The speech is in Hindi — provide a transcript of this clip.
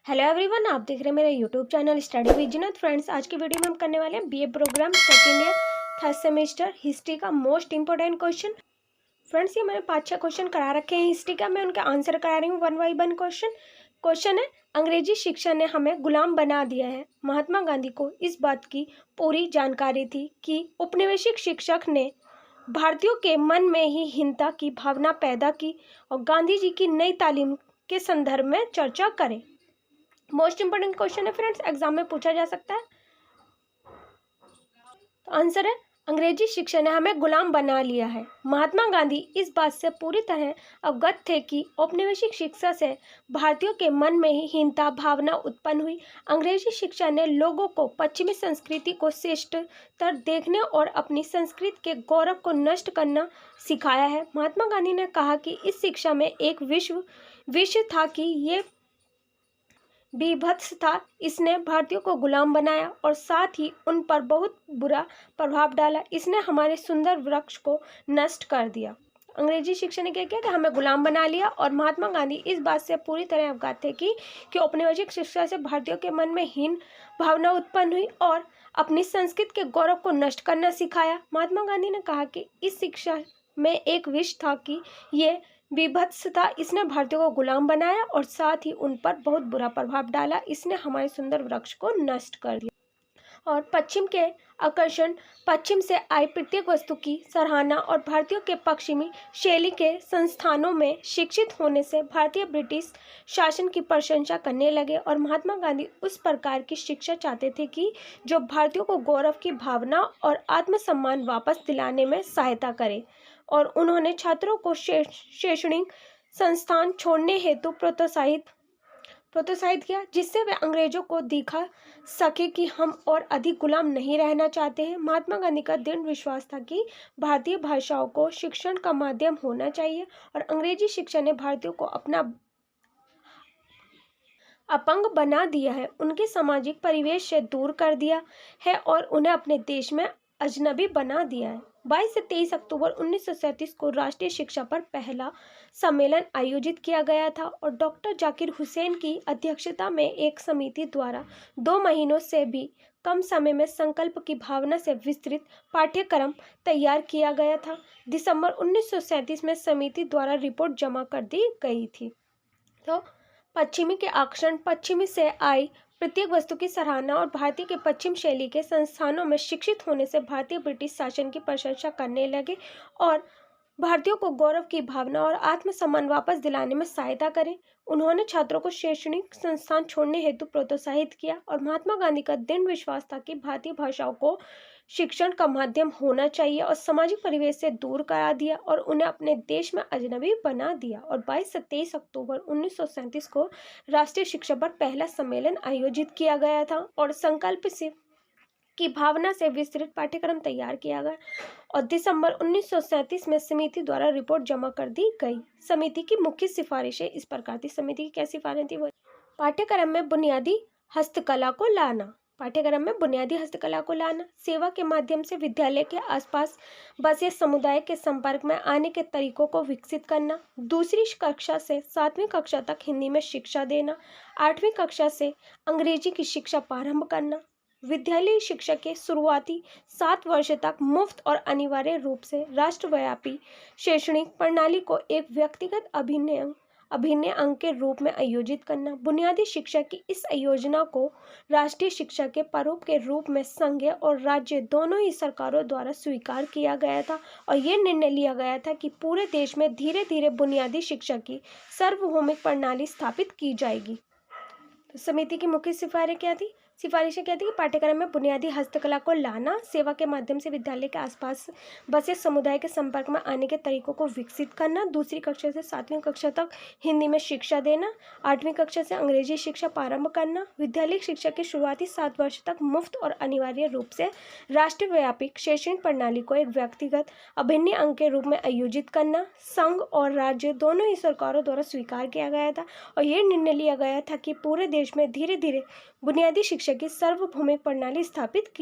हेलो एवरीवन, आप देख रहे हैं मेरा YouTube channel study with Zeenat. Friends, आज की वीडियो में हम करने वाले हैं BA programme second year third semester history का मोस्ट इंपॉर्टेंट क्वेश्चन। फ्रेंड्स, ये मैंने 5-6 क्वेश्चन करा रखे हैं हिस्ट्री का, मैं उनका आंसर करा रही हूँ वन बाई वन। क्वेश्चन है, अंग्रेजी शिक्षा ने हमें गुलाम बना दिया है। महात्मा गांधी को इस बात की पूरी जानकारी थी कि औपनिवेशिक शिक्षक ने भारतीयों के मन में ही हीनता की भावना पैदा की और गांधी जी की नई तालीम के संदर्भ में चर्चा करें। मोस्ट इंपोर्टेंट क्वेश्चन है फ्रेंड्स, एग्जाम में पूछा जा सकता है। तो आंसर है, अंग्रेजी शिक्षा ने हमें गुलाम बना लिया है। महात्मा गांधी इस बात से पूरी तरह अवगत थे कि औपनिवेशिक शिक्षा से भारतीयों के मन में ही हीनता भावना उत्पन्न हुई। अंग्रेजी शिक्षा ने लोगों को पश्चिमी संस्कृति को श्रेष्ठतर देखने और अपनी संस्कृति के गौरव को नष्ट करना सिखाया है। महात्मा गांधी ने कहा कि इस शिक्षा में एक विषय था कि ये बीभत्स था। इसने भारतीयों को गुलाम बनाया और साथ ही उन पर बहुत बुरा प्रभाव डाला। इसने हमारे सुंदर वृक्ष को नष्ट कर दिया। अंग्रेजी शिक्षा ने क्या किया कि हमें गुलाम बना लिया और महात्मा गांधी इस बात से पूरी तरह अवगत थे कि औपनिवेशिक शिक्षा से भारतीयों के मन में हीन भावना उत्पन्न हुई और अपनी संस्कृति के गौरव को नष्ट करना सिखाया। महात्मा गांधी ने कहा कि इस शिक्षा में एक विष था कि ये बीभत्स था। इसने भारतीयों को गुलाम बनाया और साथ ही उन पर बहुत बुरा प्रभाव डाला। इसने हमारे सुंदर वृक्ष को नष्ट कर दिया। और पश्चिम के आकर्षण, पश्चिम से आई प्रत्येक वस्तु की सराहना और भारतीयों के पश्चिमी शैली के संस्थानों में शिक्षित होने से भारतीय ब्रिटिश शासन की प्रशंसा करने लगे। और महात्मा गांधी उस प्रकार की शिक्षा चाहते थे कि जो भारतीयों को गौरव की भावना और आत्मसम्मान वापस दिलाने में सहायता करे। और उन्होंने छात्रों को शैक्षणिक संस्थान छोड़ने हेतु प्रोत्साहित किया, जिससे वे अंग्रेजों को दिखा सके कि हम और अधिक गुलाम नहीं रहना चाहते हैं। महात्मा गांधी का दृढ़ विश्वास था कि भारतीय भाषाओं को शिक्षण का माध्यम होना चाहिए और अंग्रेजी शिक्षा ने भारतीयों को अपना अपंग बना दिया है, उनके सामाजिक परिवेश से दूर कर दिया है और उन्हें अपने देश में अजनबी बना दिया है। 22 से 23 अक्टूबर 1937 को राष्ट्रीय शिक्षा पर पहला सम्मेलन आयोजित किया गया था और डॉक्टर जाकिर हुसैन की अध्यक्षता में एक समिति द्वारा 2 महीनों से भी कम समय में संकल्प की भावना से विस्तृत पाठ्यक्रम तैयार किया गया था। दिसंबर 1937 में समिति द्वारा रिपोर्ट जमा कर दी गई थी। तो पश्चिमी के आकर्षण, पश्चिमी से आई प्रत्येक वस्तु की सराहना और भारतीय के पश्चिम शैली के संस्थानों में शिक्षित होने से भारतीय ब्रिटिश शासन की प्रशंसा करने लगे और भारतीयों को गौरव की भावना और आत्मसम्मान वापस दिलाने में सहायता करें। उन्होंने छात्रों को शैक्षणिक संस्थान छोड़ने हेतु प्रोत्साहित किया और महात्मा गांधी का दृढ़ विश्वास था कि भारतीय भाषाओं को शिक्षण का माध्यम होना चाहिए और सामाजिक परिवेश से दूर करा दिया और उन्हें अपने देश में अजनबी बना दिया। और 22 से 23 अक्टूबर 1937 को राष्ट्रीय शिक्षा पर पहला सम्मेलन आयोजित किया गया था और संकल्प से की भावना से विस्तृत पाठ्यक्रम तैयार किया गया और दिसंबर 1937 में समिति द्वारा रिपोर्ट जमा कर दी गई। समिति की मुख्य सिफारिशें इस प्रकार थी। समिति की क्या सिफारिशें थी? वो पाठ्यक्रम में बुनियादी हस्तकला को लाना, सेवा के माध्यम से विद्यालय के आसपास बसे समुदाय के संपर्क में आने के तरीकों को विकसित करना, दूसरी कक्षा से 7वीं कक्षा तक हिंदी में शिक्षा देना, 8वीं कक्षा से अंग्रेजी की शिक्षा प्रारंभ करना, विद्यालय शिक्षा के शुरुआती 7 वर्ष तक मुफ्त और अनिवार्य रूप से राष्ट्रव्यापी शैक्षणिक प्रणाली को एक व्यक्तिगत अभिन्न अंग के रूप में आयोजित करना। बुनियादी शिक्षा की इस योजना को राष्ट्रीय शिक्षा के प्रारूप के रूप में संघीय और राज्य दोनों ही सरकारों द्वारा स्वीकार किया गया था और ये निर्णय लिया गया था कि पूरे देश में धीरे धीरे बुनियादी शिक्षा की सार्वभौमिक प्रणाली स्थापित की जाएगी। तो समिति की मुख्य सिफारिशें क्या थी? पाठ्यक्रम में बुनियादी हस्तकला को लाना, सेवा के माध्यम से विद्यालय के आसपास बसे समुदाय के संपर्क में आने के तरीकों को विकसित करना, दूसरी कक्षा से 7वीं कक्षा तक हिंदी में शिक्षा देना, 8वीं कक्षा से अंग्रेजी शिक्षा प्रारंभ करना, विद्यालय शिक्षा के शुरुआती 7 वर्ष तक मुफ्त और अनिवार्य रूप से राष्ट्रव्यापी शैक्षणिक प्रणाली को एक व्यक्तिगत अभिन्न अंग के रूप में आयोजित करना, संघ और राज्य दोनों ही सरकारों द्वारा स्वीकार किया गया था और यह निर्णय लिया गया था कि पूरे देश में धीरे धीरे बुनियादी शिक्षा की सार्वभौमिक प्रणाली स्थापित की